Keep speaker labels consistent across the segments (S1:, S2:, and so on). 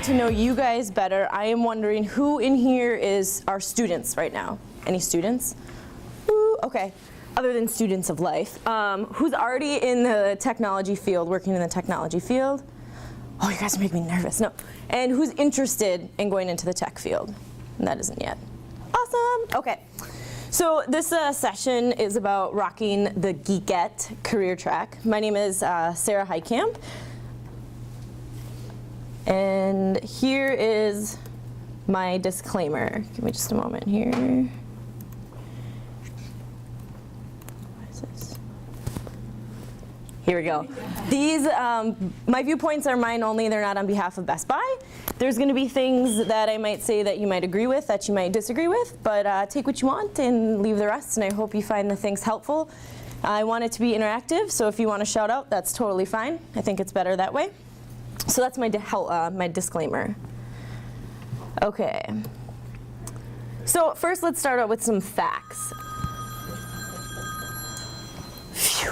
S1: to know you guys better, I am wondering who in here are students right now? Any students? Ooh, okay. Other than students of life. Who's already in the technology field, working in the technology field? Oh, you guys make me nervous. No. And who's interested in going into the tech field? And that isn't yet. Awesome. Okay. So this session is about rocking the Geekette career track. My name is Sara Heitkamp. And here is my disclaimer. Give me just a moment here. What is this? Here we go. These, my viewpoints are mine only. They're not on behalf of Best Buy. There's going to be things that I might say that you might agree with, that you might disagree with, but take what you want and leave the rest, and I hope you find the things helpful. I want it to be interactive, so if you want to shout out, that's totally fine. I think it's better that way. So that's my disclaimer. Okay. So first, let's start out with some facts. Phew.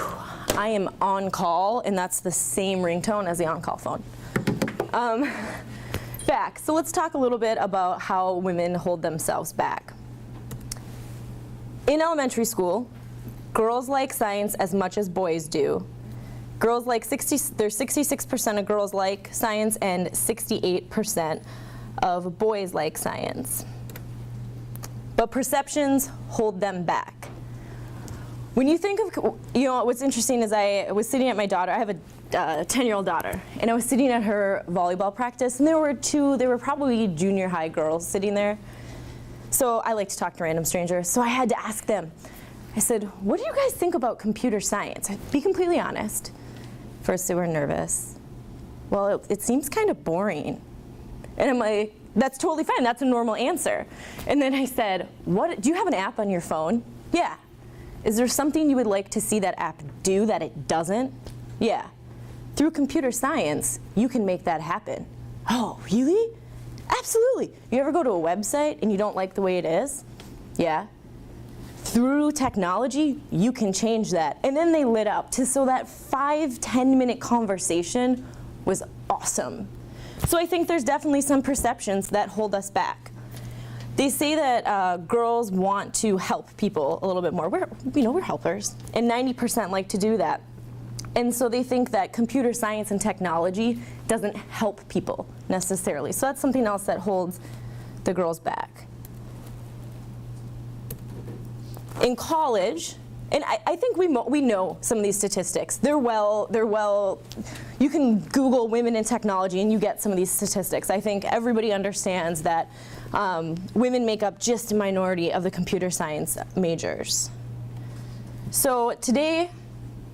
S1: I am on call, and that's the same ringtone as the on-call phone. Facts. So let's talk a little bit about how women hold themselves back. In elementary school, girls like science as much as boys do. Girls like there's 66% of girls like science and 68% of boys like science. But perceptions hold them back. When you think of, what's interesting is I was sitting at my daughter, I have a 10-year-old daughter, and I was sitting at her volleyball practice, and there were probably junior high girls sitting there. So I like to talk to random strangers, so I had to ask them. I said, what do you guys think about computer science? Be completely honest. First they were nervous. Well, it seems kind of boring. And I'm like, that's totally fine, that's a normal answer. And then I said, do you have an app on your phone? Yeah. Is there something you would like to see that app do that it doesn't? Yeah. Through computer science, you can make that happen. Oh, really? Absolutely. You ever go to a website and you don't like the way it is? Yeah. Through technology, you can change that. And then they lit up. So that 5-10-minute conversation was awesome. So I think there's definitely some perceptions that hold us back. They say that girls want to help people a little bit more. We're helpers, and 90% like to do that. And so they think that computer science and technology doesn't help people necessarily. So that's something else that holds the girls back. In college, and I think we know some of these statistics. They're well, you can Google women in technology and you get some of these statistics. I think everybody understands that women make up just a minority of the computer science majors. So today,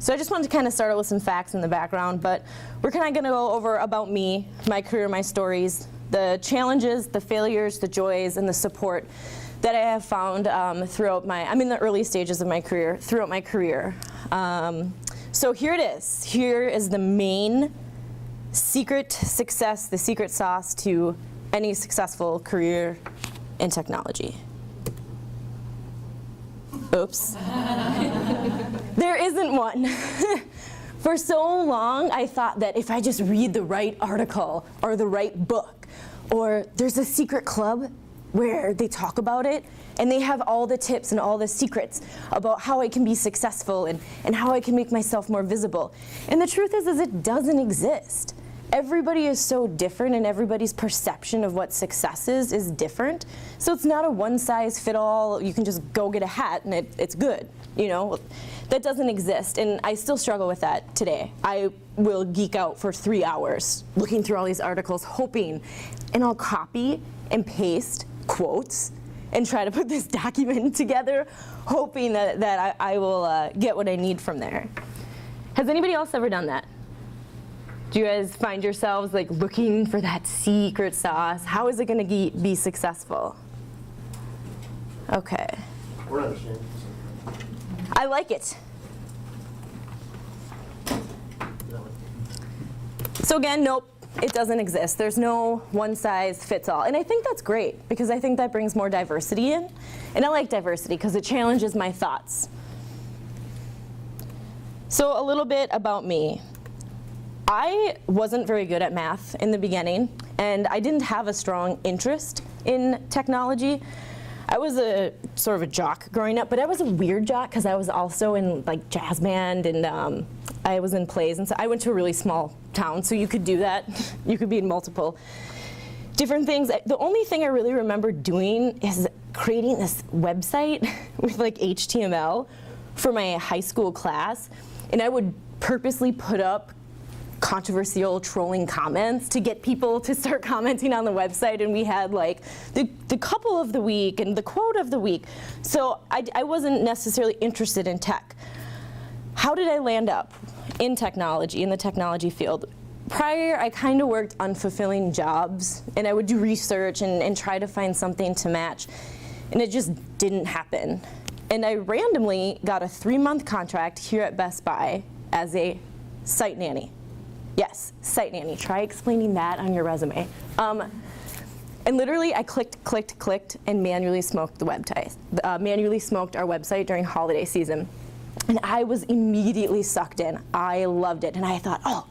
S1: I just wanted to kind of start out with some facts in the background, but we're kind of going to go over about me, my career, my stories, the challenges, the failures, the joys, and the support that I have found throughout I'm in the early stages of my career, throughout my career. So here it is. Here is the main secret success, the secret sauce to any successful career in technology. Oops. There isn't one. For so long, I thought that if I just read the right article or the right book, or there's a secret club where they talk about it, and they have all the tips and all the secrets about how I can be successful and how I can make myself more visible. And the truth is it doesn't exist. Everybody is so different, and everybody's perception of what success is different. So it's not a one-size-fit-all, you can just go get a hat and it's good, That doesn't exist, and I still struggle with that today. I will geek out for 3 hours looking through all these articles, hoping, and I'll copy and paste quotes and try to put this document together, hoping that I will get what I need from there. Has anybody else ever done that? Do you guys find yourselves like looking for that secret sauce? How is it going to be successful? Okay.
S2: We're understanding.
S1: I like it. So again, nope, it doesn't exist. There's no one size fits all. And I think that's great, because I think that brings more diversity in. And I like diversity because it challenges my thoughts. So a little bit about me. I wasn't very good at math in the beginning, And I didn't have a strong interest in technology. I was a sort of a jock growing up, but I was a weird jock because I was also in like jazz band, and I was in plays, and so I went to a really small town, so you could do that. You could be in multiple different things. The only thing I really remember doing is creating this website with like HTML for my high school class, and I would purposely put up controversial trolling comments to get people to start commenting on the website, and we had like the couple of the week and the quote of the week. So I wasn't necessarily interested in tech. How did I land up in technology, in the technology field? Prior, I kind of worked unfulfilling jobs, and I would do research and try to find something to match, and it just didn't happen. And I randomly got a 3-month contract here at Best Buy as a site nanny. Yes, site nanny. Try explaining that on your resume. And literally, I clicked, and manually smoked the website. Manually smoked our website during holiday season. And I was immediately sucked in. I loved it. And I thought, oh,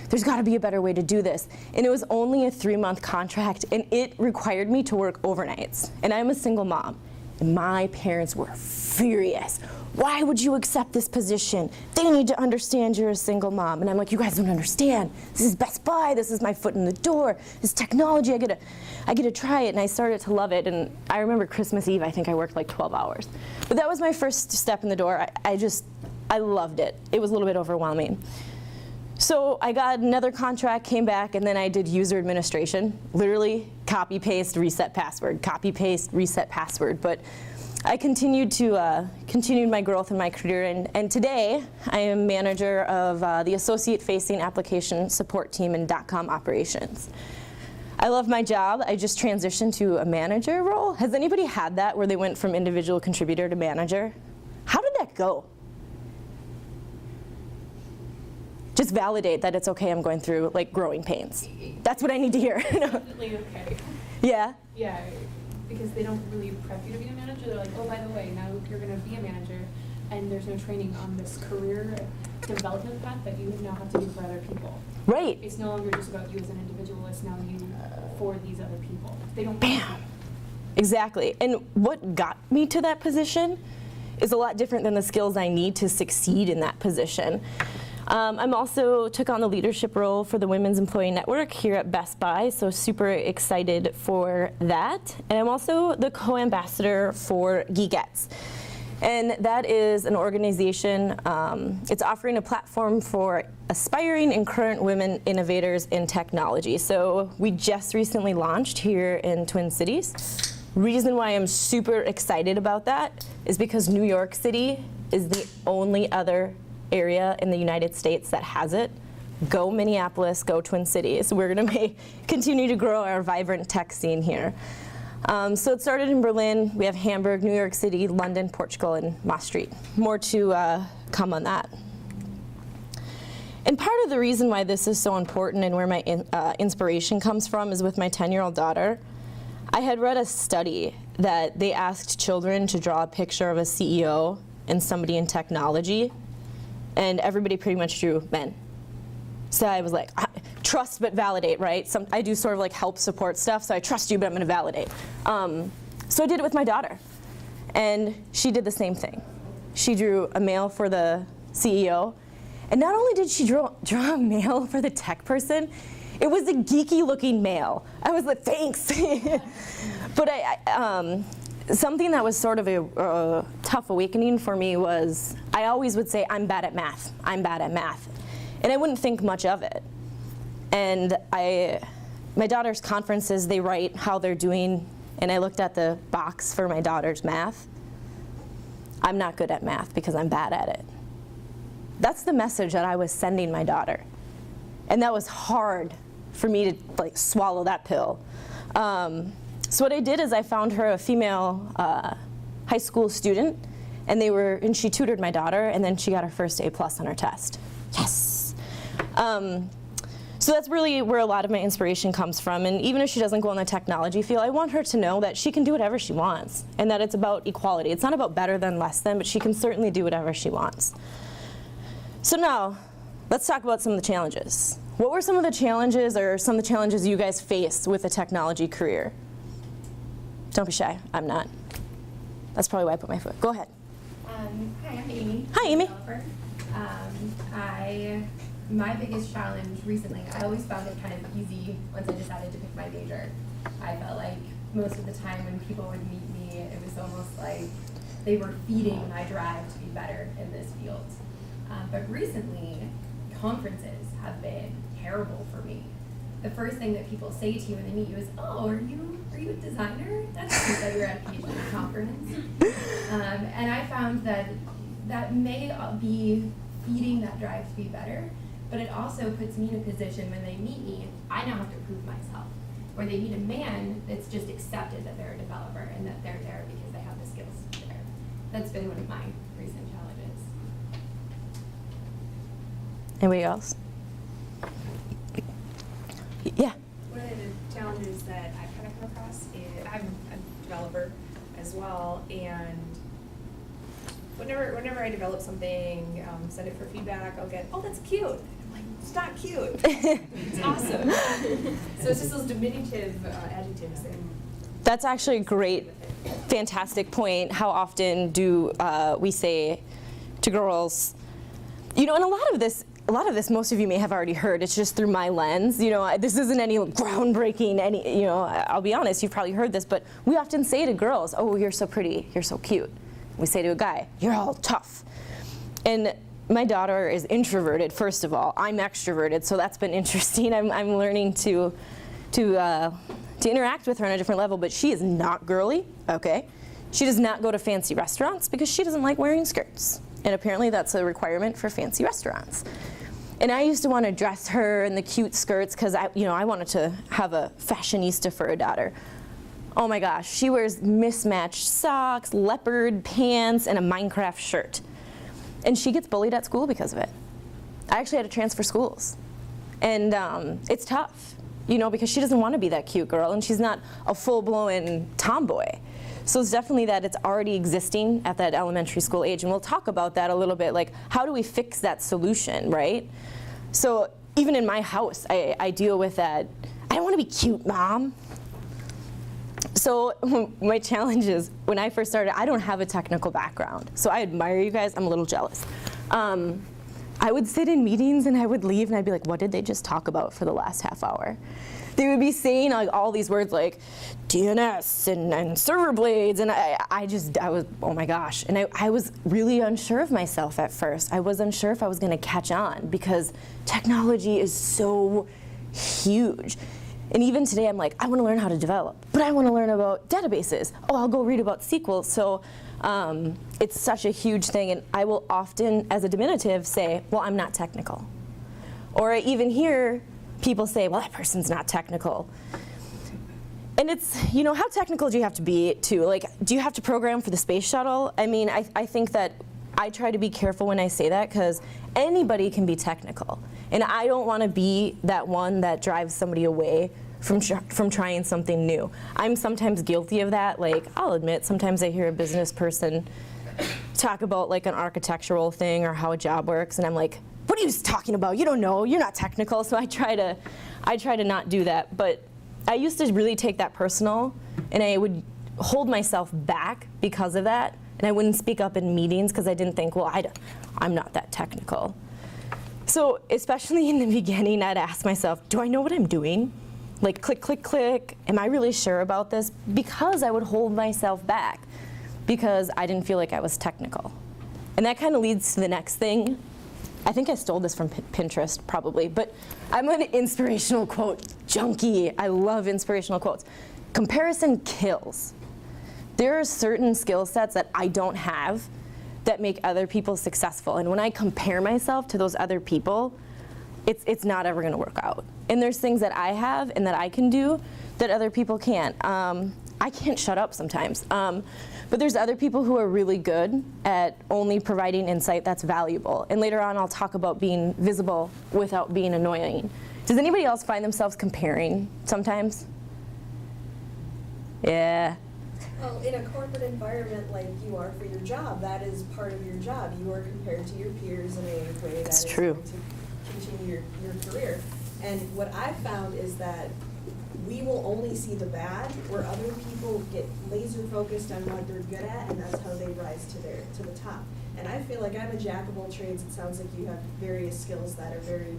S1: there's got to be a better way to do this. And it was only a 3-month contract, and it required me to work overnights. And I'm a single mom. And my parents were furious. Why would you accept this position? They need to understand you're a single mom. And I'm like, you guys don't understand. This is Best Buy. This is my foot in the door. This technology. I get to try it. And I started to love it. And I remember Christmas Eve, I think I worked like 12 hours. But that was my first step in the door. I loved it. It was a little bit overwhelming. So I got another contract, came back, and then I did user administration. Literally, copy, paste, reset password, copy, paste, reset password. But I continued my growth in my career, and today I am manager of the associate-facing application support team in .com operations. I love my job. I just transitioned to a manager role. Has anybody had that where they went from individual contributor to manager? How did that go? Just validate that it's okay I'm going through like growing pains. That's what I need to hear.
S2: Definitely okay.
S1: Yeah?
S2: Yeah, because they don't really prep you to be a manager. They're like, oh, by the way, now you're going to be a manager, and there's no training on this career development path that you now have to do for other people.
S1: Right.
S2: It's no longer just about you as an individual, it's now you for these other people. They don't.
S1: Bam! Exactly. And what got me to that position is a lot different than the skills I need to succeed in that position. I'm also took on the leadership role for the Women's Employee Network here at Best Buy, so super excited for that. And I'm also the co-ambassador for Geek. And that is an organization, it's offering a platform for aspiring and current women innovators in technology. So we just recently launched here in Twin Cities. Reason why I'm super excited about that is because New York City is the only other area in the United States that has it. Go Minneapolis, go Twin Cities. We're going to continue to grow our vibrant tech scene here. So it started in Berlin. We have Hamburg, New York City, London, Portugal, and Maastricht. More to come on that. And part of the reason why this is so important and where my inspiration comes from is with my 10-year-old daughter. I had read a study that they asked children to draw a picture of a CEO and somebody in technology, and everybody pretty much drew men. So I was like, trust but validate, right? I do sort of like help support stuff, so I trust you, but I'm going to validate. So I did it with my daughter, and she did the same thing. She drew a male for the CEO, and not only did she draw a male for the tech person, it was a geeky-looking male. I was like, thanks. But something that was sort of a tough awakening for me was I always would say, I'm bad at math. I'm bad at math. And I wouldn't think much of it. And my daughter's conferences, they write how they're doing, and I looked at the box for my daughter's math. I'm not good at math because I'm bad at it. That's the message that I was sending my daughter. And that was hard for me to like swallow that pill. So what I did is I found her a female high school student, and she tutored my daughter, and then she got her first A+ on her test. Yes. So that's really where a lot of my inspiration comes from. And even if she doesn't go in the technology field, I want her to know that she can do whatever she wants, and that it's about equality. It's not about better than, less than, but she can certainly do whatever she wants. So now, let's talk about some of the challenges. what were some of the challenges or some of the challenges you guys faced with a technology career? Don't be shy. I'm not. That's probably why I put my foot. Go ahead.
S3: Hi, I'm Amy.
S1: Hi, Amy.
S3: Developer. My biggest challenge recently, I always found it kind of easy once I decided to pick my major. I felt like most of the time when people would meet me, it was almost like they were feeding my drive to be better in this field. But recently, conferences have been terrible for me. The first thing that people say to you when they meet you is, "Oh, are you a designer? That's cute that you're at a PhD conference." And I found that may be feeding that drive to be better, but it also puts me in a position when they meet me, I now have to prove myself. Where they meet a man that's just accepted that they're a developer and that they're there because they have the skills there. That's been one of my recent challenges.
S1: Anybody else? Yeah.
S4: One of the challenges that I've kind of come across is I'm a developer as well, and whenever I develop something, send it for feedback, I'll get, "Oh, that's cute." And I'm like, "It's not cute. It's awesome." So it's just those diminutive adjectives.
S1: That's actually a great, fantastic point. How often do we say to girls, and a lot of this, most of you may have already heard. It's just through my lens. This isn't any groundbreaking. I'll be honest. You've probably heard this, but we often say to girls, "Oh, you're so pretty. You're so cute." We say to a guy, "You're all tough." And my daughter is introverted. First of all, I'm extroverted, so that's been interesting. I'm learning to interact with her on a different level. But she is not girly. Okay, she does not go to fancy restaurants because she doesn't like wearing skirts. And apparently that's a requirement for fancy restaurants. And I used to want to dress her in the cute skirts because I wanted to have a fashionista for a daughter. Oh my gosh, she wears mismatched socks, leopard pants, and a Minecraft shirt. And she gets bullied at school because of it. I actually had to transfer schools. And it's tough, because she doesn't want to be that cute girl, and she's not a full-blown tomboy. So it's definitely that it's already existing at that elementary school age, and we'll talk about that a little bit, like how do we fix that solution, right? So even in my house, I deal with that. I don't want to be cute, Mom. So my challenge is, when I first started, I don't have a technical background. So I admire you guys. I'm a little jealous. I would sit in meetings and I would leave and I'd be like, what did they just talk about for the last half hour? They would be saying like all these words like DNS and server blades, and I was, oh my gosh. And I was really unsure of myself at first. I was unsure if I was gonna catch on because technology is so huge. And even today I'm like, I wanna learn how to develop, but I wanna learn about databases. Oh, I'll go read about SQL. So it's such a huge thing, and I will often, as a diminutive, say, well, I'm not technical. Or I even hear people say, well, that person's not technical. And it's, how technical do you have to be to, like, do you have to program for the space shuttle? I mean, I think that I try to be careful when I say that because anybody can be technical. And I don't want to be that one that drives somebody away from trying something new. I'm sometimes guilty of that. Like, I'll admit, sometimes I hear a business person talk about like an architectural thing or how a job works, and I'm like, what are you talking about? You don't know, you're not technical. So I try to not do that. But I used to really take that personal, and I would hold myself back because of that, and I wouldn't speak up in meetings because I didn't think, well, I'm not that technical. So especially in the beginning, I'd ask myself, do I know what I'm doing? Like, click, click, click, am I really sure about this? Because I would hold myself back because I didn't feel like I was technical. And that kind of leads to the next thing. I think I stole this from Pinterest, probably, but I'm an inspirational quote junkie. I love inspirational quotes. Comparison kills. There are certain skill sets that I don't have that make other people successful. And when I compare myself to those other people, it's not ever gonna work out. And there's things that I have and that I can do that other people can't. I can't shut up sometimes. But there's other people who are really good at only providing insight that's valuable. And later on, I'll talk about being visible without being annoying. Does anybody else find themselves comparing sometimes? Yeah.
S5: Well, in a corporate environment like you are for your job, that is part of your job. You are compared to your peers in a way that is
S1: true.
S5: going to continue your career. And what I've found is that we will only see the bad, where other people get laser focused on what they're good at, and that's how they rise to the top. And I feel like I'm a jack of all trades. It sounds like you have various skills that are very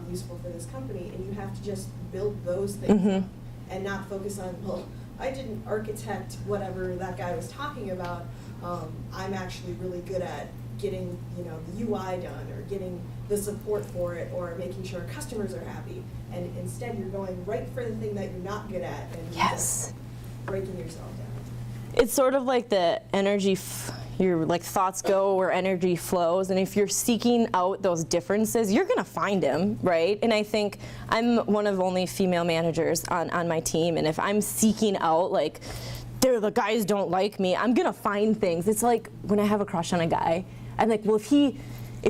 S5: useful for this company, and you have to just build those things up and not focus on, well, I didn't architect whatever that guy was talking about. I'm actually really good at getting, you know, the UI done, or getting the support for it, or making sure customers are happy. And instead, you're going right for the thing that you're not good at, and you're just breaking yourself down.
S1: It's sort of like the energy, your like thoughts go where energy flows, and if you're seeking out those differences, you're gonna find them, right? And I think I'm one of only female managers on my team, and if I'm seeking out like, the guys don't like me, I'm gonna find things. It's like when I have a crush on a guy, I'm like, well, if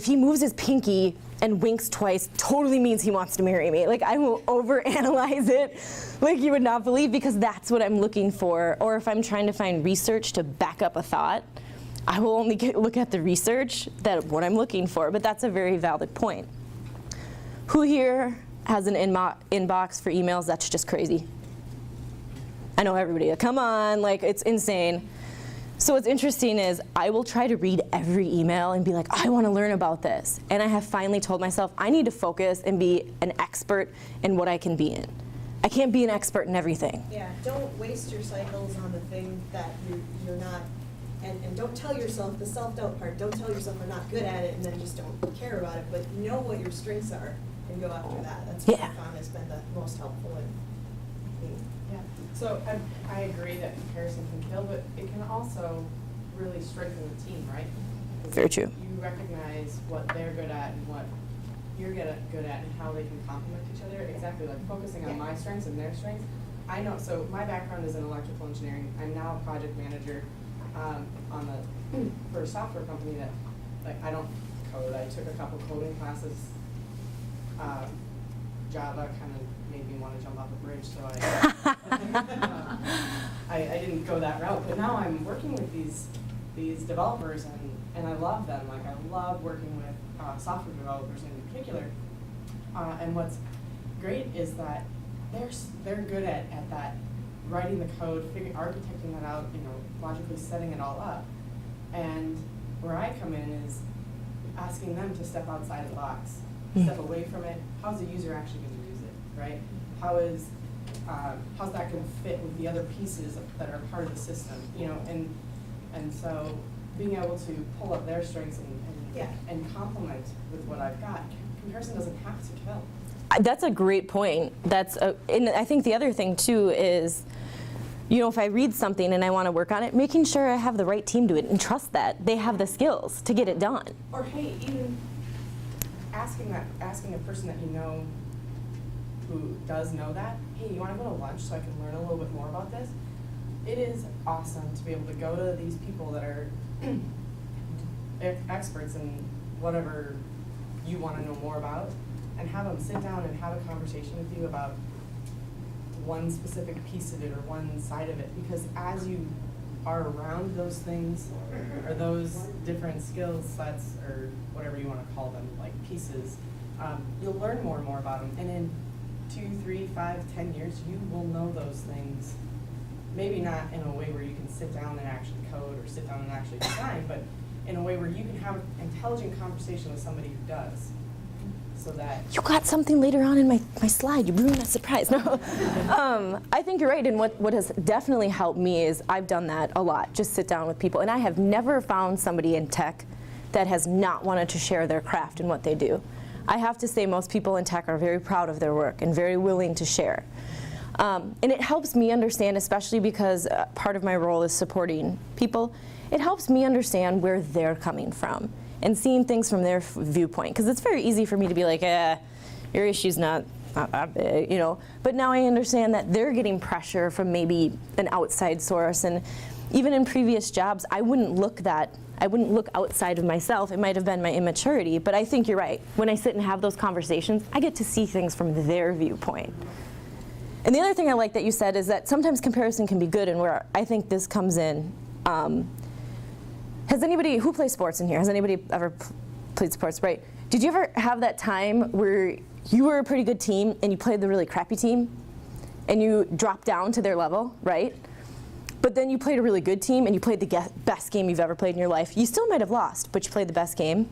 S1: he moves his pinky and winks twice, totally means he wants to marry me. Like, I will overanalyze it like you would not believe, because that's what I'm looking for. Or if I'm trying to find research to back up a thought, I will only look at the research that what I'm looking for. But that's a very valid point. Who here has an inbox for emails that's just crazy? I know everybody. Come on, like, it's insane. So what's interesting is I will try to read every email and be like, I want to learn about this. And I have finally told myself I need to focus and be an expert in what I can be in. I can't be an expert in everything.
S5: Yeah, don't waste your cycles on the thing that you're not, and don't tell yourself, the self-doubt part, don't tell yourself I'm not good at it and then just don't care about it, but know what your strengths are and go after that. That's what I found has been the most helpful in me.
S6: Yeah, so I agree that comparison can kill, but it can also really strengthen the team, right? Because
S1: Very true.
S6: You recognize what they're good at and what you're good at and how they can complement each other. Exactly, like focusing on my strengths and their strengths. I know, so my background is in electrical engineering. I'm now a project manager for a software company that, like, I don't code. I took a couple coding classes. Java kind of made me want to jump off a bridge, so I didn't go that route. But now I'm working with these developers, and I love them. Like, I love working with software developers in particular. And what's great is that they're good at that, writing the code, architecting that out, logically setting it all up. And where I come in is asking them to step outside of the box, step away from it. How's the user actually going to use it, right? How's that going to fit with the other pieces that are part of the system, and so being able to pull up their strengths and complement with what I've got. Comparison doesn't have to kill.
S1: That's a great point. And I think the other thing too is, if I read something and I want to work on it, making sure I have the right team do it and trust that they have the skills to get it done.
S6: Or hey, even asking a person that you know who does know that, hey, you want to go to lunch so I can learn a little bit more about this? It is awesome to be able to go to these people that are experts in whatever you want to know more about, and have them sit down and have a conversation with you about one specific piece of it or one side of it. Because as you are around those things, or those different skill sets, or whatever you want to call them, like pieces, you'll learn more and more about them. And in 2, 3, 5, 10 years, you will know those things. Maybe not in a way where you can sit down and actually code or sit down and actually design, but in a way where you can have an intelligent conversation with somebody who does. So that
S1: You got something later on in my slide. You ruined that surprise. No, I think you're right. And what has definitely helped me is I've done that a lot. Just sit down with people, and I have never found somebody in tech that has not wanted to share their craft and what they do. I have to say most people in tech are very proud of their work and very willing to share. And it helps me understand, especially because part of my role is supporting people, it helps me understand where they're coming from and seeing things from their viewpoint. Because it's very easy for me to be like, your issue's not that big, But now I understand that they're getting pressure from maybe an outside source. And even in previous jobs, I wouldn't look outside of myself. It might have been my immaturity, but I think you're right. When I sit and have those conversations, I get to see things from their viewpoint. And the other thing I like that you said is that sometimes comparison can be good, and where I think this comes in. Has anybody, who plays sports in here? Has anybody ever played sports, right? Did you ever have that time where you were a pretty good team and you played the really crappy team and you dropped down to their level, right? But then you played a really good team and you played the best game you've ever played in your life. You still might have lost, but you played the best game.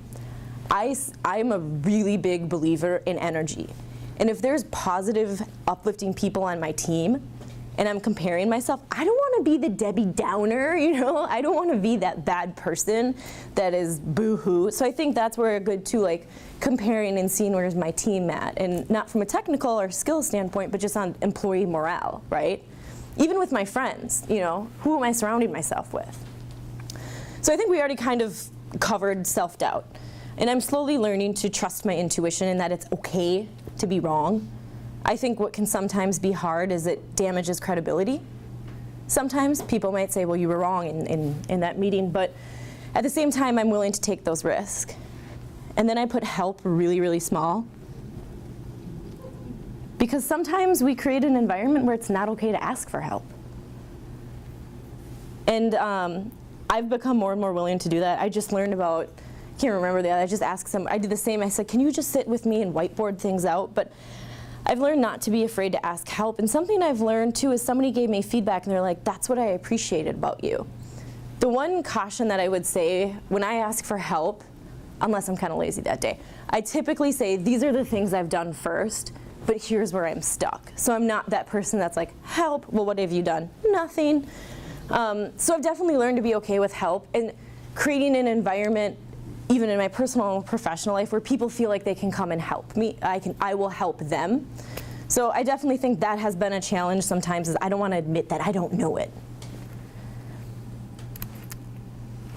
S1: I'm a really big believer in energy. And if there's positive, uplifting people on my team, and I'm comparing myself, I don't want to be the Debbie Downer, you know? I don't want to be that bad person that is boo-hoo. So I think that's where good too, like comparing and seeing where's my team at, and not from a technical or skill standpoint, but just on employee morale, right? Even with my friends, you know, who am I surrounding myself with? So I think we already kind of covered self-doubt. And I'm slowly learning to trust my intuition and that it's okay to be wrong. I think what can sometimes be hard is it damages credibility. Sometimes people might say, well, you were wrong in that meeting, but at the same time, I'm willing to take those risks. And then I put help really, really small. Because sometimes we create an environment where it's not okay to ask for help. And I've become more and more willing to do that. I just learned about, can't remember that, I just asked some, I did the same, I said, can you just sit with me and whiteboard things out? But I've learned not to be afraid to ask help. And something I've learned too is somebody gave me feedback and they're like, that's what I appreciated about you. The one caution that I would say when I ask for help, unless I'm kind of lazy that day, I typically say, these are the things I've done first, but here's where I'm stuck. So I'm not that person that's like, help, well, what have you done? Nothing. So I've definitely learned to be okay with help and creating an environment, even in my personal and professional life, where people feel like they can come and help me. I will help them. So I definitely think that has been a challenge sometimes, is I don't want to admit that I don't know it.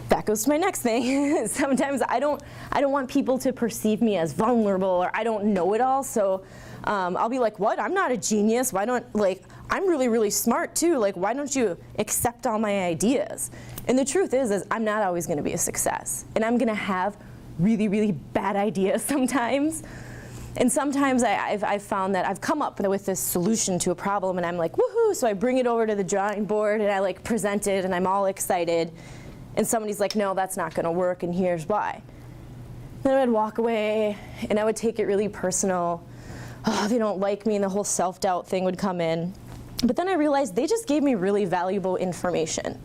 S1: That goes to my next thing. Sometimes I don't want people to perceive me as vulnerable or I don't know it all. So I'll be like, what? I'm not a genius. Why don't, like, I'm really, really smart too. Like, why don't you accept all my ideas? And the truth is I'm not always going to be a success. And I'm going to have really, really bad ideas sometimes. And sometimes I've found that I've come up with this solution to a problem and I'm like, woohoo! So I bring it over to the drawing board and I like present it and I'm all excited. And somebody's like, no, that's not going to work and here's why. Then I'd walk away and I would take it really personal. Oh, they don't like me, and the whole self-doubt thing would come in. But then I realized they just gave me really valuable information.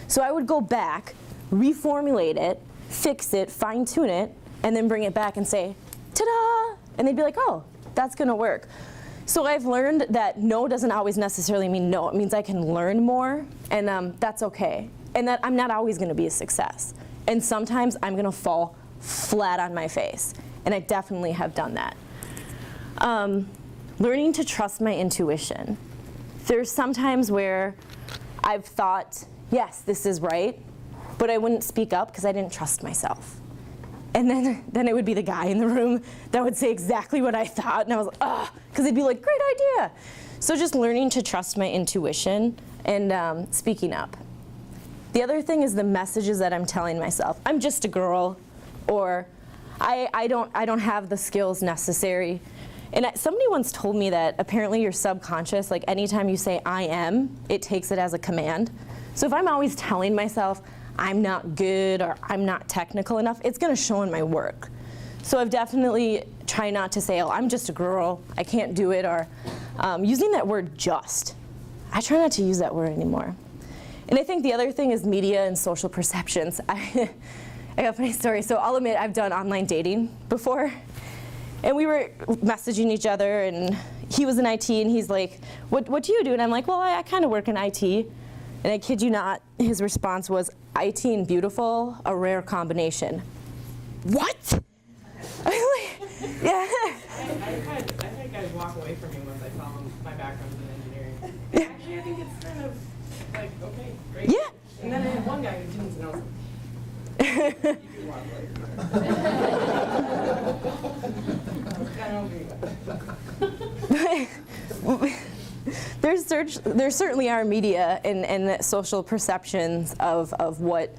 S1: So I would go back, reformulate it, fix it, fine-tune it, and then bring it back and say, ta-da! And they'd be like, oh, that's going to work. So I've learned that no doesn't always necessarily mean no. It means I can learn more, and that's okay. And that I'm not always going to be a success. And sometimes I'm going to fall flat on my face. And I definitely have done that. Learning to trust my intuition. There's some times where I've thought, yes, this is right, but I wouldn't speak up because I didn't trust myself. And then it would be the guy in the room that would say exactly what I thought, and I was like, ugh, because they'd be like, great idea. So just learning to trust my intuition and speaking up. The other thing is the messages that I'm telling myself. I'm just a girl, or I don't have the skills necessary. And somebody once told me that apparently your subconscious, like anytime you say I am, it takes it as a command. So if I'm always telling myself I'm not good or I'm not technical enough, it's going to show in my work. So I've definitely tried not to say, oh, I'm just a girl, I can't do it, or using that word just. I try not to use that word anymore. And I think the other thing is media and social perceptions. I got a funny story. So I'll admit I've done online dating before. And we were messaging each other, and he was in IT, and he's like, what do you do? And I'm like, well, I kind of work in IT. And I kid you not, his response was, IT and beautiful, a rare combination. What? Yeah.
S6: I've had guys walk away from me once I tell them my background's in engineering. Actually, I think it's kind of like, okay, great.
S1: Yeah.
S6: And then I had one guy who didn't know something. You can walk away.
S1: There certainly are media and social perceptions of what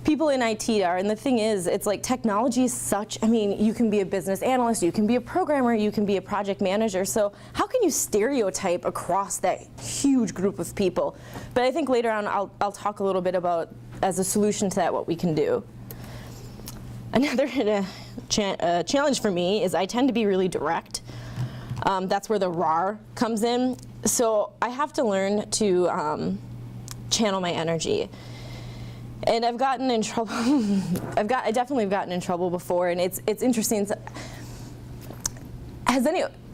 S1: people in IT are. And the thing is, it's like technology is such, I mean, you can be a business analyst, you can be a programmer, you can be a project manager. So how can you stereotype across that huge group of people? But I think later on I'll talk a little bit about, as a solution to that, what we can do. Another challenge for me is I tend to be really direct. That's where the RAR comes in. So I have to learn to channel my energy. And I've gotten in trouble. I definitely have gotten in trouble before, and it's interesting.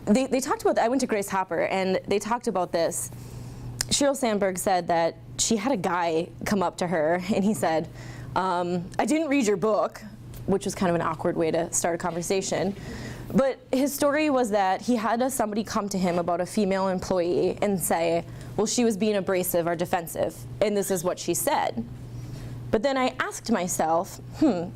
S1: They talked about, I went to Grace Hopper, and they talked about this. Sheryl Sandberg said that she had a guy come up to her, and he said, I didn't read your book, which was kind of an awkward way to start a conversation. But his story was that he had somebody come to him about a female employee and say, well, she was being abrasive or defensive, and this is what she said. But then I asked myself,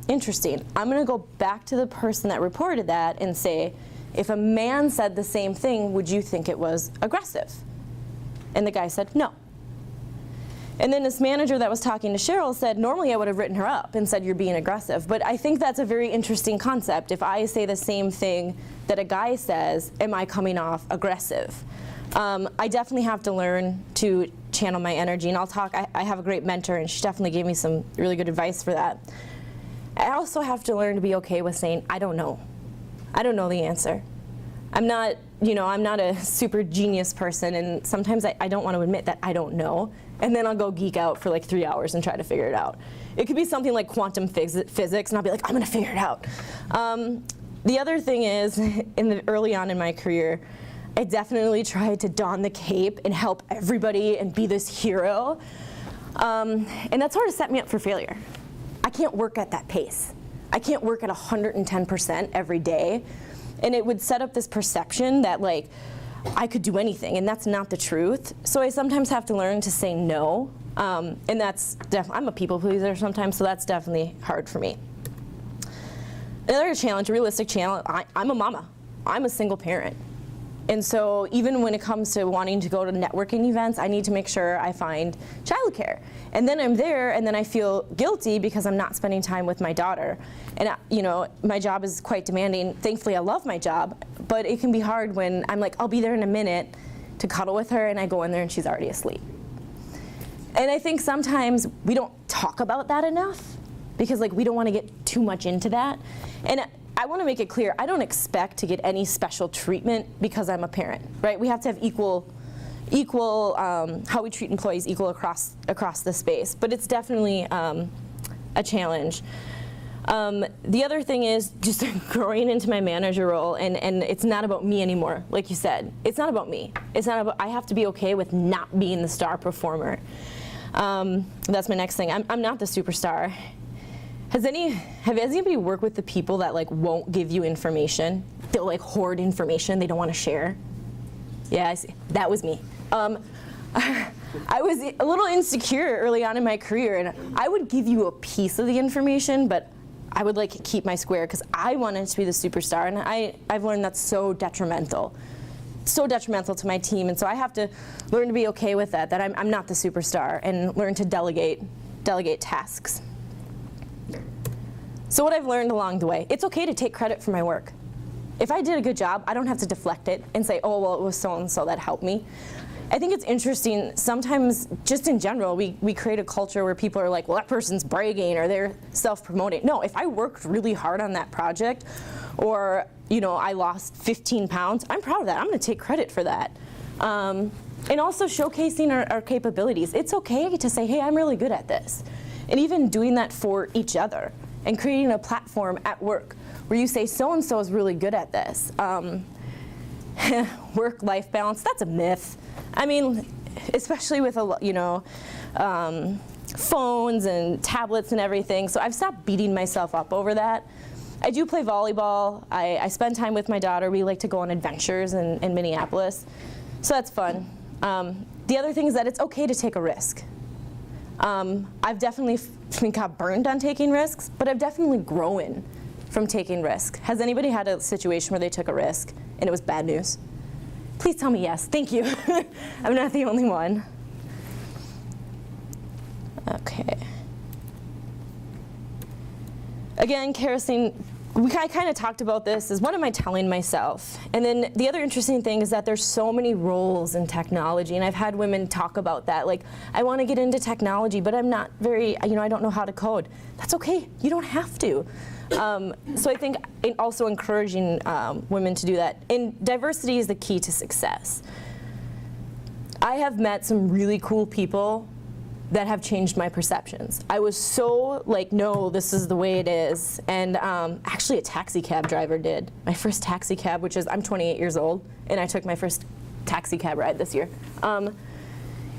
S1: interesting. I'm going to go back to the person that reported that and say, if a man said the same thing, would you think it was aggressive? And the guy said, no. And then this manager that was talking to Cheryl said, normally I would have written her up and said, you're being aggressive. But I think that's a very interesting concept. If I say the same thing that a guy says, am I coming off aggressive? I definitely have to learn to channel my energy, and I'll talk. I have a great mentor, and she definitely gave me some really good advice for that. I also have to learn to be okay with saying, I don't know. I don't know the answer. I'm not a super genius person, and sometimes I don't want to admit that I don't know, and then I'll go geek out for like 3 hours and try to figure it out. It could be something like quantum physics, and I'll be like, I'm going to figure it out. The other thing is, early on in my career, I definitely tried to don the cape and help everybody and be this hero. And that sort of set me up for failure. I can't work at that pace. I can't work at 110% every day. And it would set up this perception that like I could do anything, and that's not the truth. So I sometimes have to learn to say no. And that's I'm a people pleaser sometimes, so that's definitely hard for me. Another challenge, a realistic challenge, I'm a mama. I'm a single parent. And so even when it comes to wanting to go to networking events, I need to make sure I find childcare. And then I'm there, and then I feel guilty because I'm not spending time with my daughter. And my job is quite demanding. Thankfully, I love my job, but it can be hard when I'm like, I'll be there in a minute to cuddle with her, and I go in there and she's already asleep. And I think sometimes we don't talk about that enough because we don't want to get too much into that. And I want to make it clear, I don't expect to get any special treatment because I'm a parent, right? We have to have equal how we treat employees equal across the space, but it's definitely a challenge. The other thing is just growing into my manager role, and it's not about me anymore, like you said. It's not about me. It's not about, I have to be okay with not being the star performer. That's my next thing. I'm not the superstar. Have anybody worked with the people that won't give you information? They'll hoard information they don't want to share. Yeah, I see. That was me. I was a little insecure early on in my career, and I would give you a piece of the information, but I would keep my square because I wanted to be the superstar, and I've learned that's so detrimental to my team, and so I have to learn to be okay with that I'm not the superstar, and learn to delegate tasks. So what I've learned along the way, it's okay to take credit for my work. If I did a good job, I don't have to deflect it and say, oh, well, it was so-and-so that helped me. I think it's interesting, sometimes, just in general, we create a culture where people are like, well, that person's bragging or they're self-promoting. No, if I worked really hard on that project, or I lost 15 pounds, I'm proud of that. I'm going to take credit for that. And also showcasing our capabilities. It's okay to say, hey, I'm really good at this. And even doing that for each other and creating a platform at work where you say, so-and-so is really good at this. Work-life balance, that's a myth. I mean, especially with phones and tablets and everything. So I've stopped beating myself up over that. I do play volleyball. I spend time with my daughter. We like to go on adventures in Minneapolis. So that's fun. The other thing is that it's okay to take a risk. I've definitely got burned on taking risks, but I've definitely grown from taking risk. Has anybody had a situation where they took a risk and it was bad news? Please tell me yes. Thank you. I'm not the only one. Okay. Again, I kind of talked about this, is what am I telling myself? And then the other interesting thing is that there's so many roles in technology, and I've had women talk about that, like, I want to get into technology, but I'm not very, I don't know how to code. That's okay, you don't have to. So I think also encouraging women to do that. And diversity is the key to success. I have met some really cool people that have changed my perceptions. I was so like, no, this is the way it is. And actually a taxi cab driver did. My first taxi cab, which is, I'm 28 years old, and I took my first taxi cab ride this year.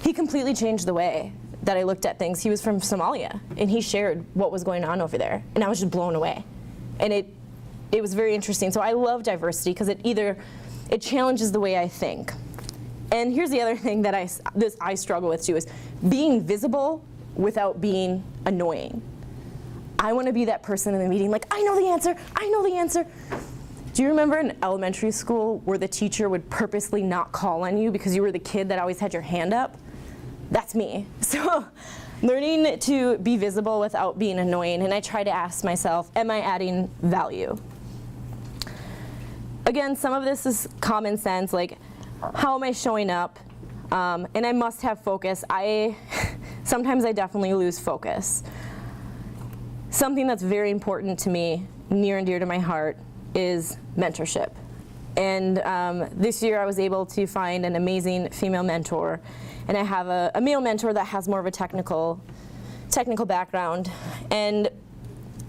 S1: He completely changed the way that I looked at things. He was from Somalia, and he shared what was going on over there, and I was just blown away. And it was very interesting. So I love diversity because it challenges the way I think. And here's the other thing that I struggle with too, is being visible without being annoying. I want to be that person in the meeting, like, I know the answer, I know the answer. Do you remember in elementary school where the teacher would purposely not call on you because you were the kid that always had your hand up? That's me. So learning to be visible without being annoying, and I try to ask myself, am I adding value? Again, some of this is common sense, like, how am I showing up? And I must have focus. Sometimes I definitely lose focus. Something that's very important to me, near and dear to my heart, is mentorship. And this year I was able to find an amazing female mentor, and I have a male mentor that has more of a technical background. And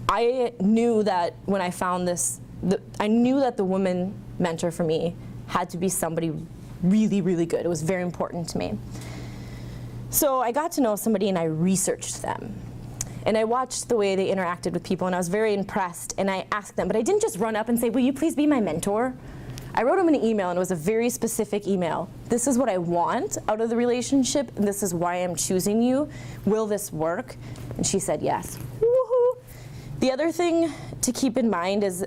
S1: I knew that when I found this, I knew that the woman mentor for me had to be somebody really, really good. It was very important to me. So I got to know somebody and I researched them. And I watched the way they interacted with people, and I was very impressed, and I asked them, but I didn't just run up and say, will you please be my mentor? I wrote them an email, and it was a very specific email. This is what I want out of the relationship, and this is why I'm choosing you. Will this work? And she said yes. Woohoo! The other thing to keep in mind is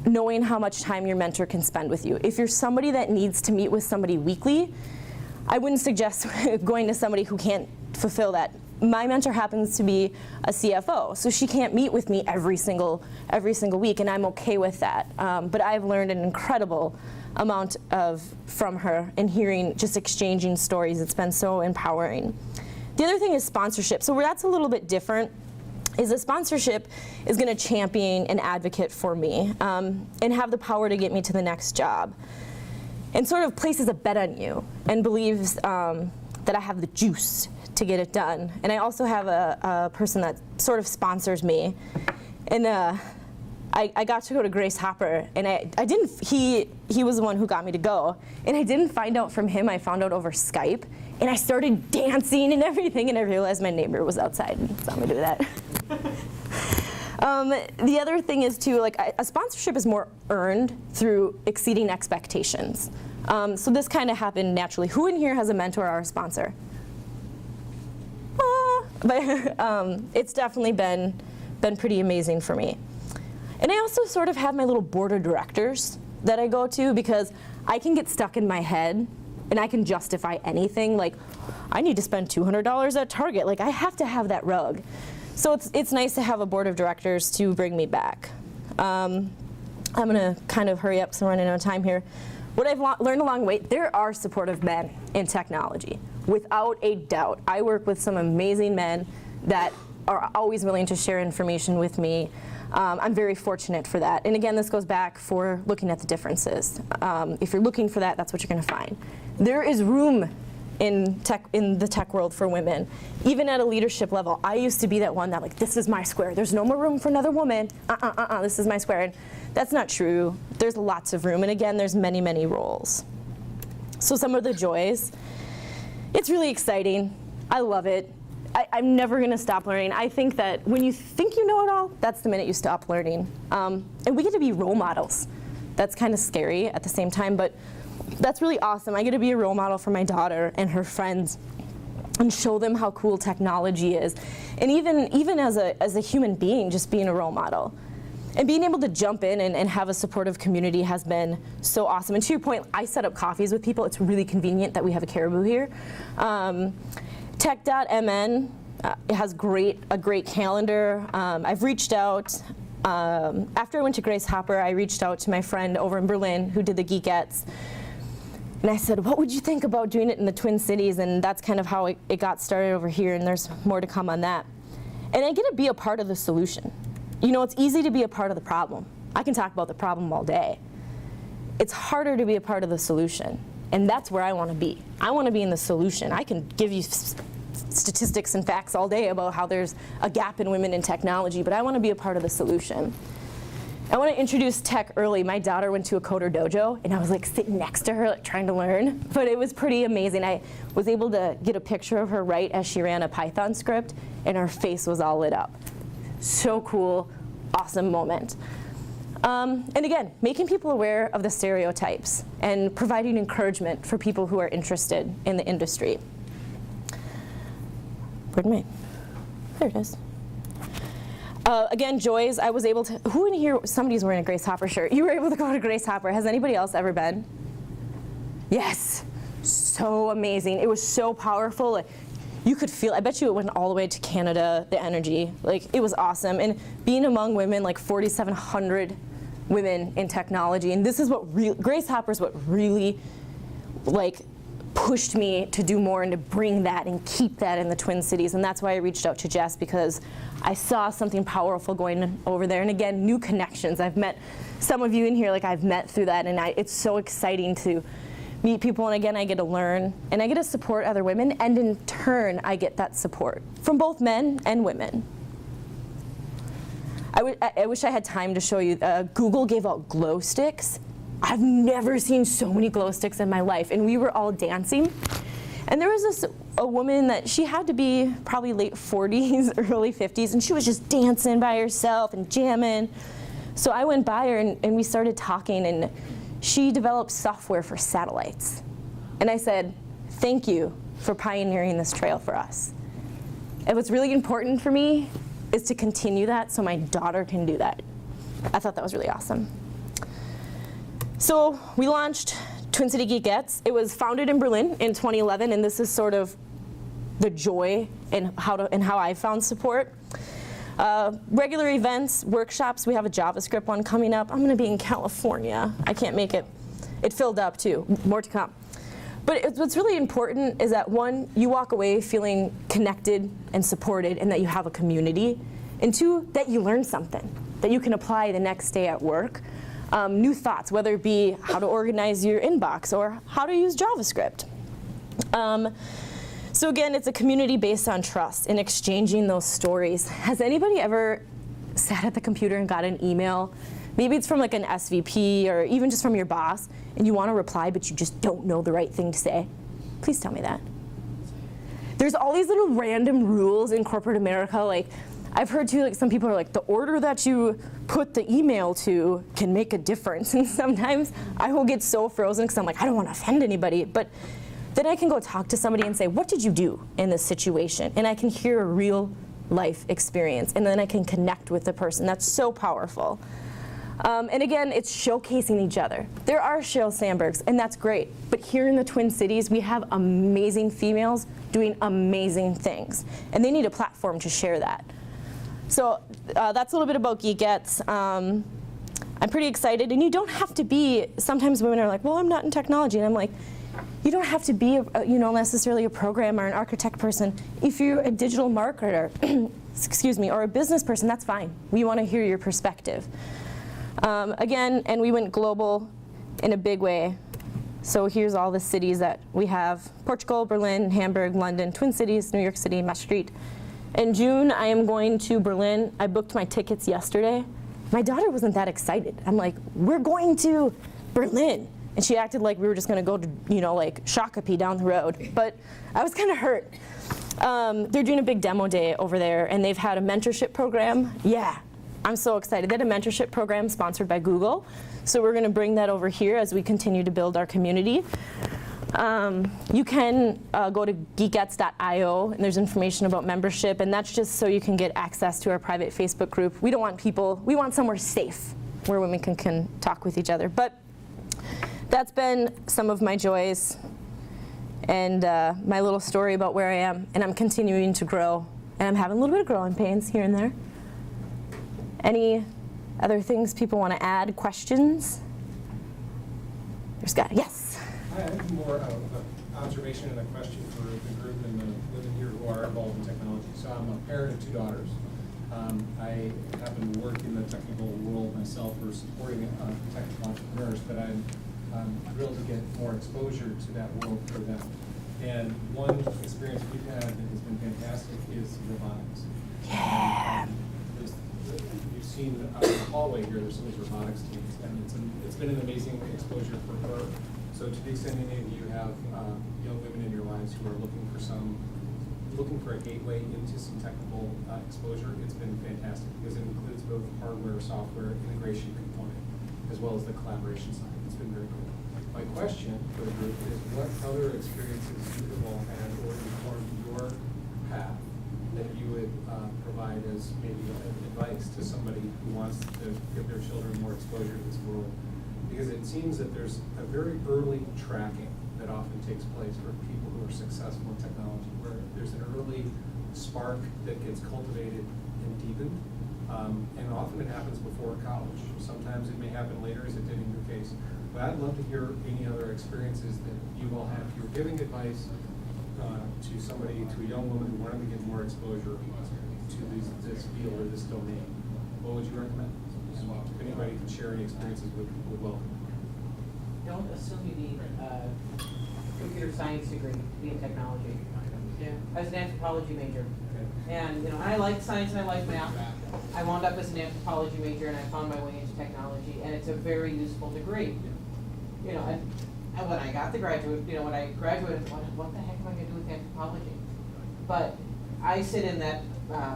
S1: knowing how much time your mentor can spend with you. If you're somebody that needs to meet with somebody weekly, I wouldn't suggest going to somebody who can't fulfill that. My mentor happens to be a CFO, so she can't meet with me every single week, and I'm okay with that. But I've learned an incredible amount from her, and just exchanging stories. It's been so empowering. The other thing is sponsorship. So where that's a little bit different is a sponsorship is going to champion and advocate for me and have the power to get me to the next job, and sort of places a bet on you and believes that I have the juice to get it done. And I also have a person that sort of sponsors me, and I got to go to Grace Hopper, and he was the one who got me to go, and I didn't find out from him. I found out over Skype, and I started dancing and everything, and I realized my neighbor was outside and saw me do that. The other thing is too, like, a sponsorship is more earned through exceeding expectations. So this kind of happened naturally. Who in here has a mentor or a sponsor? But it's definitely been pretty amazing for me. And I also sort of have my little board of directors that I go to, because I can get stuck in my head and I can justify anything, like, I need to spend $200 at Target, like, I have to have that rug. So it's nice to have a board of directors to bring me back. I'm gonna kind of hurry up because I'm running out of time here. What I've learned along the way, there are supportive men in technology, without a doubt. I work with some amazing men that are always willing to share information with me. I'm very fortunate for that. And again, this goes back for looking at the differences. If you're looking for that, that's what you're gonna find. There is room in the tech world for women, even at a leadership level. I used to be that one that, like, this is my square. There's no more room for another woman. This is my square. And that's not true. There's lots of room. And again, there's many, many roles. So some of the joys, it's really exciting. I love it. I'm never gonna stop learning. I think that when you think you know it all, that's the minute you stop learning. And we get to be role models. That's kind of scary at the same time, but that's really awesome. I get to be a role model for my daughter and her friends and show them how cool technology is. And even as a human being, just being a role model. And being able to jump in and have a supportive community has been so awesome. And to your point, I set up coffees with people. It's really convenient that we have a Caribou here. Tech.mn has a great calendar. I've reached out. After I went to Grace Hopper, I reached out to my friend over in Berlin who did the Geekettes. And I said, what would you think about doing it in the Twin Cities? And that's kind of how it got started over here, and there's more to come on that. And I get to be a part of the solution. You know, it's easy to be a part of the problem. I can talk about the problem all day. It's harder to be a part of the solution, and that's where I want to be. I want to be in the solution. I can give you statistics and facts all day about how there's a gap in women in technology, but I want to be a part of the solution. I want to introduce tech early. My daughter went to a coder dojo, and I was like sitting next to her, like trying to learn, but it was pretty amazing. I was able to get a picture of her right as she ran a Python script, and her face was all lit up. So cool, awesome moment. And again, making people aware of the stereotypes and providing encouragement for people who are interested in the industry. Pardon me. There it is. Again, Joys, I was able to, who in here, somebody's wearing a Grace Hopper shirt. You were able to go to Grace Hopper. Has anybody else ever been? Yes. So amazing. It was so powerful. Like, you could feel, I bet you it went all the way to Canada, the energy. Like, it was awesome. And being among women, like 4,700 women in technology, and this is what Grace Hopper is what really, like, pushed me to do more and to bring that and keep that in the Twin Cities. And that's why I reached out to Jess, because I saw something powerful going over there. And again, new connections. I've met some of you in here, like I've met through that, and it's so exciting to meet people. And again, I get to learn, and I get to support other women, and in turn, I get that support from both men and women. I wish I had time to show you. Google gave out glow sticks. I've never seen so many glow sticks in my life, and we were all dancing. And there was a woman that she had to be probably late 40s, early 50s, and she was just dancing by herself and jamming. So I went by her and we started talking, and she developed software for satellites. And I said, thank you for pioneering this trail for us. And what's really important for me is to continue that so my daughter can do that. I thought that was really awesome. So we launched Twin City Geekettes. It was founded in Berlin in 2011, and this is sort of the joy and how I found support. Regular events, workshops. We have a JavaScript one coming up. I'm going to be in California. I can't make it. It filled up too. More to come. But what's really important is that, one, you walk away feeling connected and supported, and that you have a community. And two, that you learn something that you can apply the next day at work. New thoughts, whether it be how to organize your inbox or how to use JavaScript. So again, it's a community based on trust and exchanging those stories. Has anybody ever sat at the computer and got an email? Maybe it's from like an SVP or even just from your boss, and you want to reply, but you just don't know the right thing to say? Please tell me that. There's all these little random rules in corporate America. Like, I've heard too, like some people are like, the order that you put the email to can make a difference. And sometimes I will get so frozen because I'm like, I don't want to offend anybody. But then I can go talk to somebody and say, what did you do in this situation? And I can hear a real life experience, and then I can connect with the person. That's so powerful. And again, it's showcasing each other. There are Sheryl Sandbergs, and that's great. But here in the Twin Cities, we have amazing females doing amazing things. And they need a platform to share that. So that's a little bit about Geekettes. I'm pretty excited, and you don't have to be, sometimes women are like, well, I'm not in technology, and I'm like, you don't have to be necessarily a programmer or an architect person. If you're a digital marketer, excuse me, or a business person, that's fine. We want to hear your perspective. Again, and we went global in a big way. So here's all the cities that we have: Portugal, Berlin, Hamburg, London, Twin Cities, New York City, Maastricht. In June, I am going to Berlin. I booked my tickets yesterday. My daughter wasn't that excited. I'm like, we're going to Berlin. And she acted like we were just going to go to, like Shakopee down the road. But I was kind of hurt. They're doing a big demo day over there, and they've had a mentorship program. Yeah, I'm so excited. They had a mentorship program sponsored by Google. So we're going to bring that over here as we continue to build our community. You can go to geekettes.io, and there's information about membership, and that's just so you can get access to our private Facebook group. We don't want people, we want somewhere safe where women can talk with each other. But that's been some of my joys and my little story about where I am, and I'm continuing to grow, and I'm having a little bit of growing pains here and there. Any Other things people want to add? Questions? There's Scott. Yes.
S7: I have more of an observation and a question for the group and the women here who are involved in technology. So I'm a parent of 2 daughters. I happen to work in the technical world myself, or supporting technical entrepreneurs, but I'm thrilled to get more exposure to that world for them. And one experience we've had that has been fantastic is robotics.
S1: Yeah.
S7: You've seen out in the hallway here, there's some of these robotics teams, and it's been an amazing exposure for her. So to the extent any of you have young women in your lives who are looking for a gateway into some technical exposure, it's been fantastic because it includes both hardware, software, integration component, as well as the collaboration side. It's been very cool. My question for the group is, what other experiences you have all had or informed your path that you would provide as maybe advice to somebody who wants to give their children more exposure to this world? Because it seems that there's a very early tracking that often takes place for people who are successful in technology, where there's an early spark that gets cultivated and deepened, and often it happens before college. Sometimes it may happen later, as it did in your case. But I'd love to hear any other experiences that you all have. If you were giving advice to somebody, to a young woman who wanted to get more exposure to this field or this domain, what would you recommend? If anybody can share any experiences, would welcome.
S8: Don't assume you need a computer science degree to be in technology.
S6: Yeah.
S8: I was an anthropology major,
S7: Okay.
S8: and I liked science and I liked math. I wound up as an anthropology major, and I found my way into technology, and it's a very useful degree. And when I got the graduate, when I graduated, I thought, what the heck am I going to do with anthropology? But I sit in that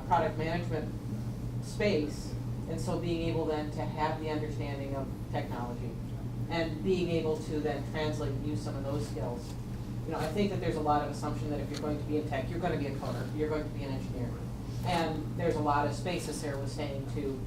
S8: product management space, and so being able then to have the understanding of technology and being able to then translate and use some of those skills. I think that there's a lot of assumption that if you're going to be in tech, you're going to be a coder, you're going to be an engineer. And there's a lot of space, as Sarah was saying, to,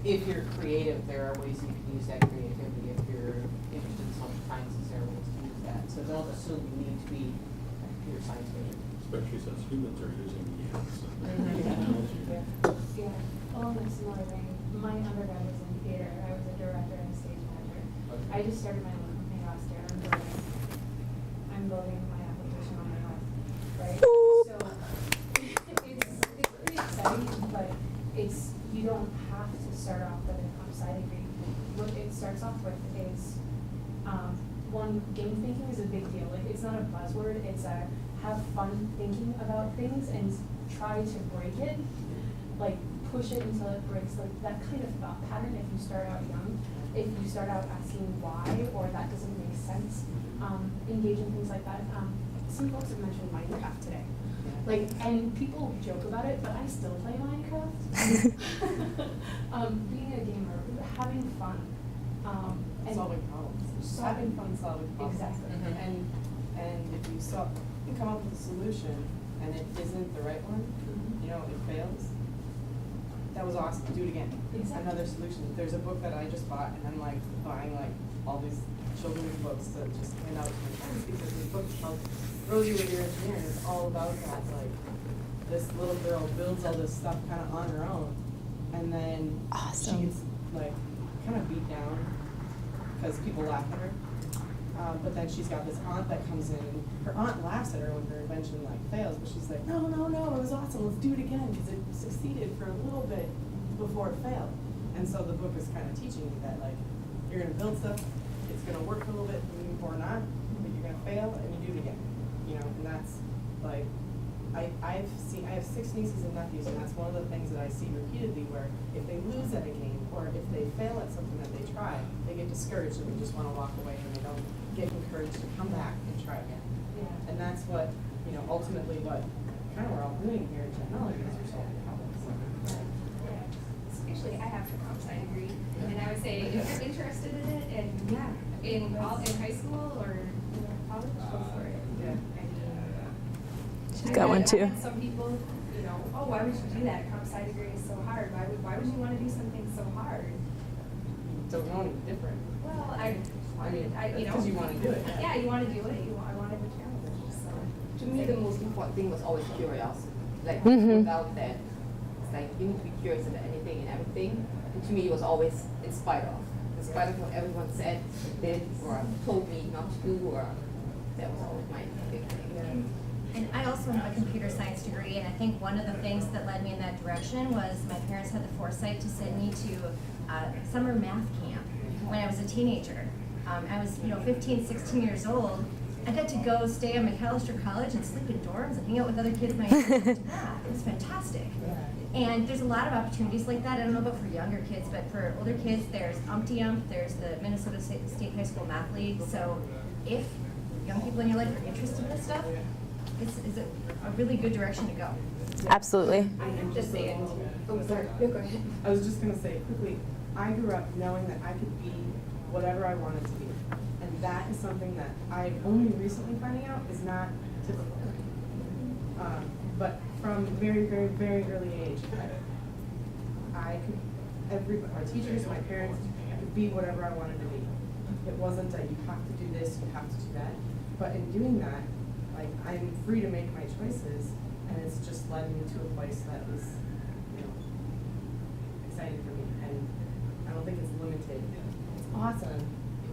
S8: if you're creative, there are ways you can use that creativity if you're interested in social sciences, there are ways to use that. So don't assume you need to be a computer science major.
S9: Especially since humans are using the apps and
S8: Mhm.
S9: technology.
S2: Yeah, along a similar vein, my undergrad was in theater. I was a director and a stage manager. I just started my own company last year. I'm building my application on my own, right? So it's pretty exciting, but you don't have to start off with a comp sci degree. What it starts off with is one, game thinking is a big deal. Like, it's not a buzzword. It's have fun thinking about things and try to break it. Like, push it until it breaks. Like, that kind of thought pattern, if you start out young, if you start out asking why or that doesn't make sense, engage in things like that. Some folks have mentioned Minecraft today. Like, and people joke about it, but I still play Minecraft. Being a gamer, having fun. And
S6: Solving problems.
S2: Solving
S6: Having fun solving problems.
S2: Exactly.
S8: Mhm.
S6: And if you come up with a solution and it isn't the right one, it fails. That was awesome. Do it again.
S2: Exactly.
S6: Another solution. There's a book that I just bought, and I'm buying all these children's books to just hand out to my friends because this book is called Rosie with Your Engineer, and it's all about that. Like, this little girl builds all this stuff kind of on her own, and then
S1: Awesome.
S6: she gets kind of beat down because people laugh at her. But then she's got this aunt that comes in, and her aunt laughs at her when her invention fails, but she's like, no, it was awesome, let's do it again, because it succeeded for a little bit before it failed. And so the book is kind of teaching you that you're gonna build stuff, it's gonna work for a little bit or not, but you're gonna fail and you do it again. And that's I have 6 nieces and nephews, and that's one of the things that I see repeatedly, where if they lose at a game or if they fail at something that they try, they get discouraged and they just want to walk away, and they don't get encouraged to come back and try again.
S2: Yeah.
S6: And that's what, ultimately what kind of we're all doing here in technology is we're solving problems.
S3: Especially, I have a comp sci degree, and I would say if you're interested in it, and in high school or college, go for it.
S6: Yeah.
S1: She's got one too.
S3: I had some people, oh, why would you do that? Comp sci degree is so hard. Why would you want to do something so hard?
S6: Don't know any different.
S3: Well,
S6: Because you want to do it.
S3: Yeah, you want to do it. I wanted the challenge. So.
S10: To me, the most important thing was always curiosity. Like,
S1: Mhm.
S10: without that, like you need to be curious about anything and everything. And to me, it was always in spite of what everyone said, did, or told me not to do, or that was always my big thing.
S11: And I also have a computer science degree, and I think one of the things that led me in that direction was my parents had the foresight to send me to summer math camp when I was a teenager. I was, 15, 16 years old. I got to go stay at McAllister College and sleep in dorms and hang out with other kids my age and do math. It was fantastic. And there's a lot of opportunities like that. I don't know about for younger kids, but for older kids, there's UmpTIUMP, there's the Minnesota State High School Math League. So if young people in your life are interested in this stuff, it's a really good direction to go.
S1: Absolutely.
S3: I have to say it. Oh, sorry. No, go ahead.
S6: I was just gonna say quickly, I grew up knowing that I could be whatever I wanted to be. And that is something that I'm only recently finding out is not typical. But from very, very, very early age, our teachers, my parents, I could be whatever I wanted to be. It wasn't that you have to do this, you have to do that. But in doing that, like, I'm free to make my choices, and it's just led me to a place that is, exciting for me. And I don't think it's limited. It's awesome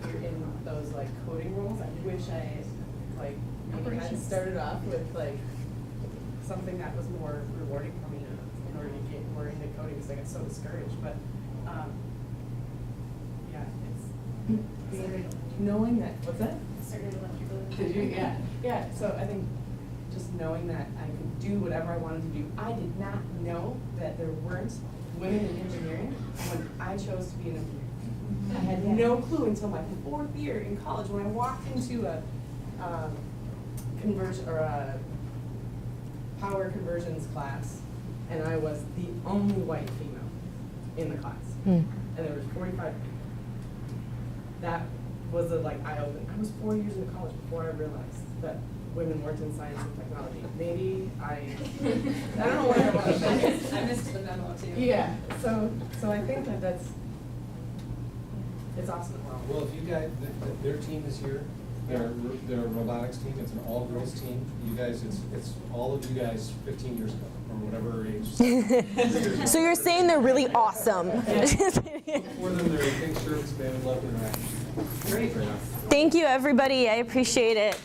S6: if you're in those like coding roles. I wish I maybe had started off with something that was more rewarding for me in order to get more into coding because I got so discouraged. But yeah, it's knowing that. What's that? Did you? Yeah. So I think just knowing that I could do whatever I wanted to do. I did not know that there weren't women in engineering when I chose to be an engineer. I had no clue until my 4th year in college when I walked into a conversion or a power conversions class, and I was the only white female in the class, and there was 45 people. That was a eye opener. I was 4 years into college before I realized that women worked in science and technology. Maybe I don't know what I was.
S4: I missed the memo too.
S6: Yeah. So I think it's awesome.
S7: Well, if you guys, their team is here, their robotics team, it's an all-girls team. You guys, it's all of you guys 15 years ago, or whatever age.
S1: So you're saying they're really awesome.
S7: For them, they're big shirts, they would love to interact. Great.
S1: Thank you, everybody. I appreciate it.